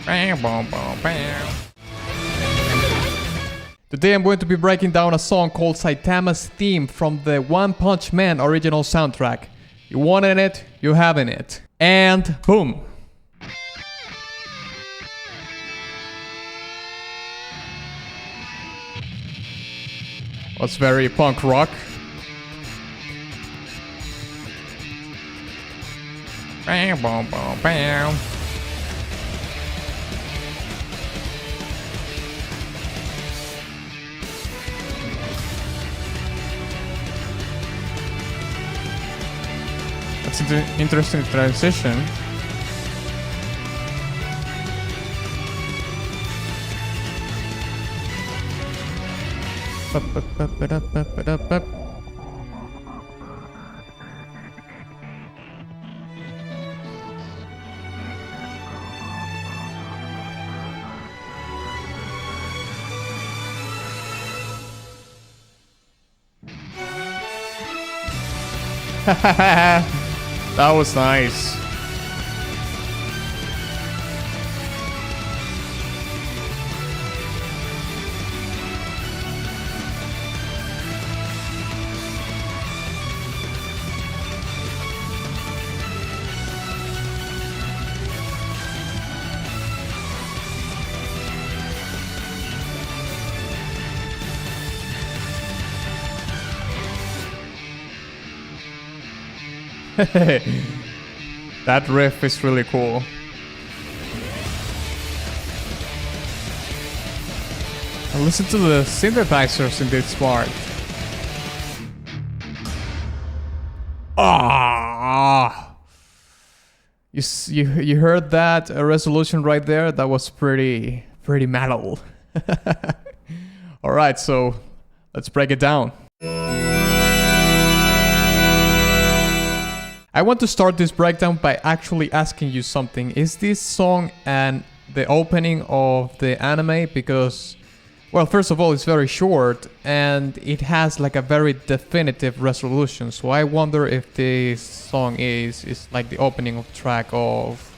Today I'm going to be breaking down a song called Saitama's Theme from the One Punch Man original soundtrack. You wanted it, you having it. And boom! Was very punk rock. Bam, bam, bam, bam. That's an interesting transition. That was nice. That riff is really cool. And listen to the synthesizers in this part. Ah! You heard that resolution right there? That was pretty metal. All right, so let's break it down. I want to start this breakdown by actually asking you something. Is this song and the opening of the anime? Because, well, first of all, it's very short and it has like a very definitive resolution. So I wonder if this song is like the opening of track of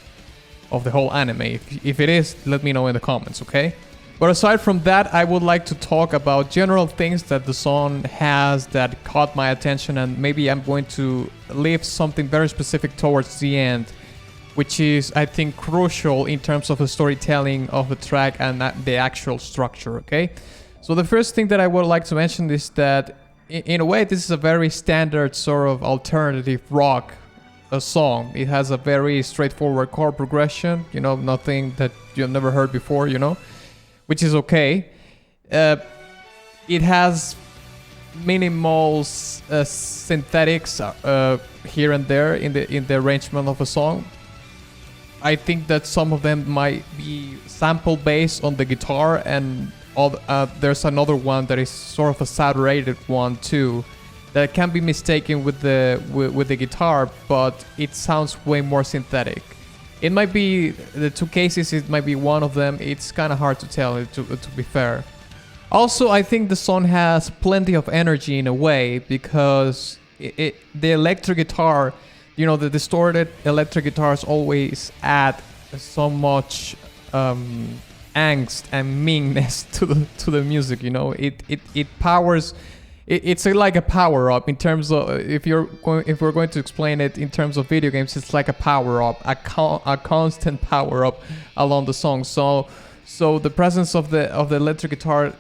the whole anime. If it is, let me know in the comments, okay? But aside from that, I would like to talk about general things that the song has that caught my attention, and maybe I'm going to leave something very specific towards the end, which is, I think, crucial in terms of the storytelling of the track and the actual structure, okay? So the first thing that I would like to mention is that, in a way, this is a very standard sort of alternative rock song. It has a very straightforward chord progression, you know, nothing that you've never heard before, you know? Which is okay. It has minimal synthetics here and there in the arrangement of a song. I think that some of them might be sample based on the guitar, and there's another one that is sort of a saturated one too, that can be mistaken with the guitar, but it sounds way more synthetic. It might be the two cases, it might be one of them. It's kind of hard to tell, to be fair. Also, I think the song has plenty of energy in a way, because the electric guitar, you know, the distorted electric guitars always add so much angst and meanness to the music. You know, it powers. It's like a power-up in terms of, if we're going to explain it in terms of video games, it's like a power-up, a constant power-up along the song. So the presence of the electric guitar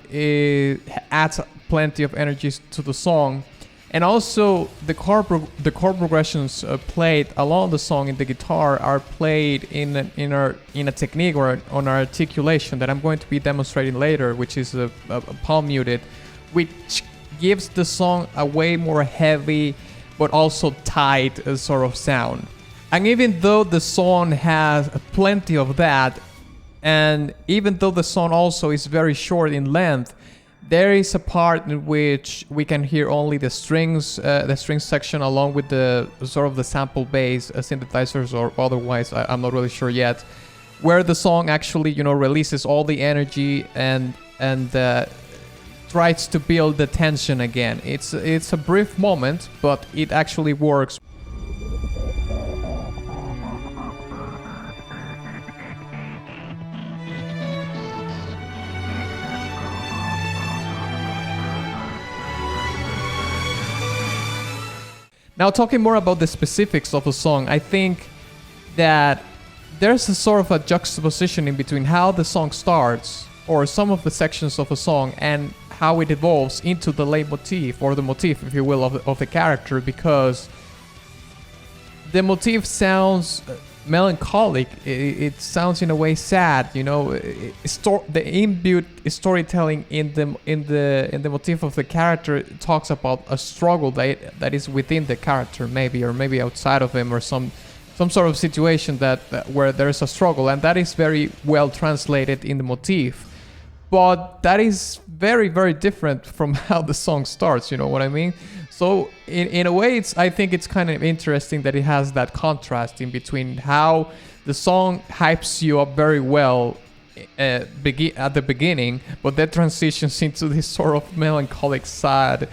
adds plenty of energy to the song, and also the chord progressions played along the song in the guitar are played in a technique or on our articulation that I'm going to be demonstrating later, which is a palm muted, which gives the song a way more heavy but also tight sort of sound. And even though the song has plenty of that, and even though the song also is very short in length, there is a part in which we can hear only the strings section along with the sort of the sample bass synthesizers, or otherwise I'm not really sure yet, where the song actually, you know, releases all the energy and tries to build the tension again. It's a brief moment, but it actually works. Now, talking more about the specifics of a song, I think that there's a sort of a juxtaposition in between how the song starts, or some of the sections of a song, and how it evolves into the leitmotif, or the motif, if you will, of the character, because the motif sounds melancholic. It sounds in a way sad, you know. The imbued storytelling in the motif of the character talks about a struggle that is within the character, maybe, or maybe outside of him, or some sort of situation that where there's a struggle, and that is very well translated in the motif. But that is very, very different from how the song starts, you know what I mean? So in a way, I think it's kind of interesting that it has that contrast in between how the song hypes you up very well at the beginning, but then transitions into this sort of melancholic, sad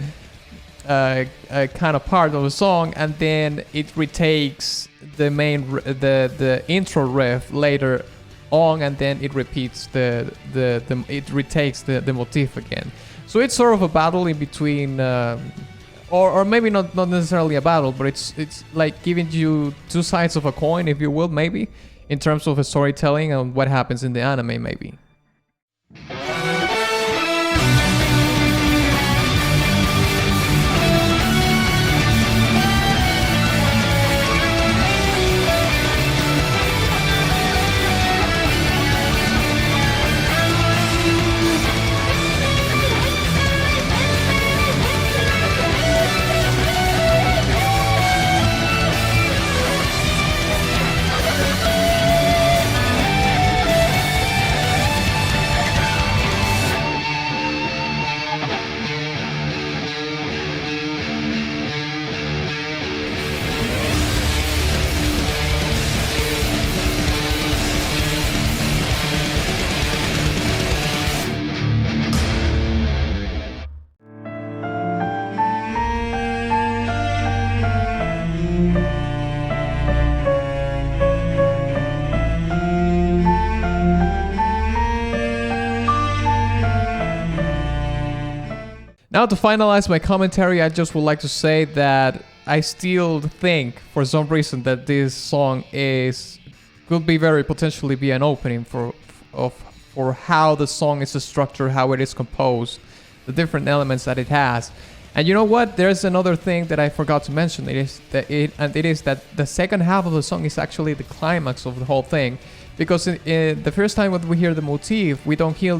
kind of part of the song, and then it retakes the intro riff later on, and then it repeats it retakes the motif again. So it's sort of a battle in between, or maybe not necessarily a battle, but it's like giving you two sides of a coin, if you will, maybe, in terms of a storytelling and what happens in the anime, maybe. Now, to finalize my commentary, I just would like to say that I still think, for some reason, that this song could be very potentially be an opening for how the song is structured, how it is composed, the different elements that it has. And you know what? There's another thing that I forgot to mention. It is that the second half of the song is actually the climax of the whole thing, because in the first time when we hear the motif, we don't hear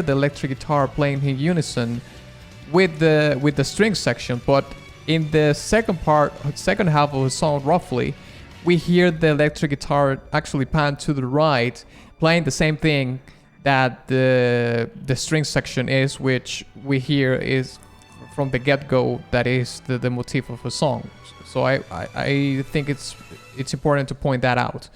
the electric guitar playing in unison with the string section, but in the second half of the song, roughly, we hear the electric guitar actually pan to the right, playing the same thing that the string section is, which we hear is from the get-go, that is the motif of a song. So I think it's important to point that out.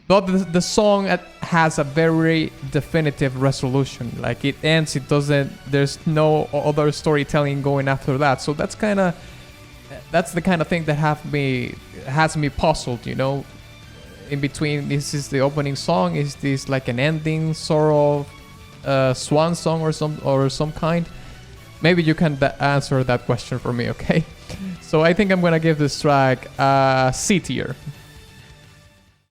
But the song has a very definitive resolution. Like, it ends, it doesn't, there's no other storytelling going after that. So that's the kind of thing that has me puzzled, you know. In between, this is the opening song, is this like an ending sort of swan song or some kind? Maybe you can answer that question for me, okay? So I think I'm gonna give this track C tier.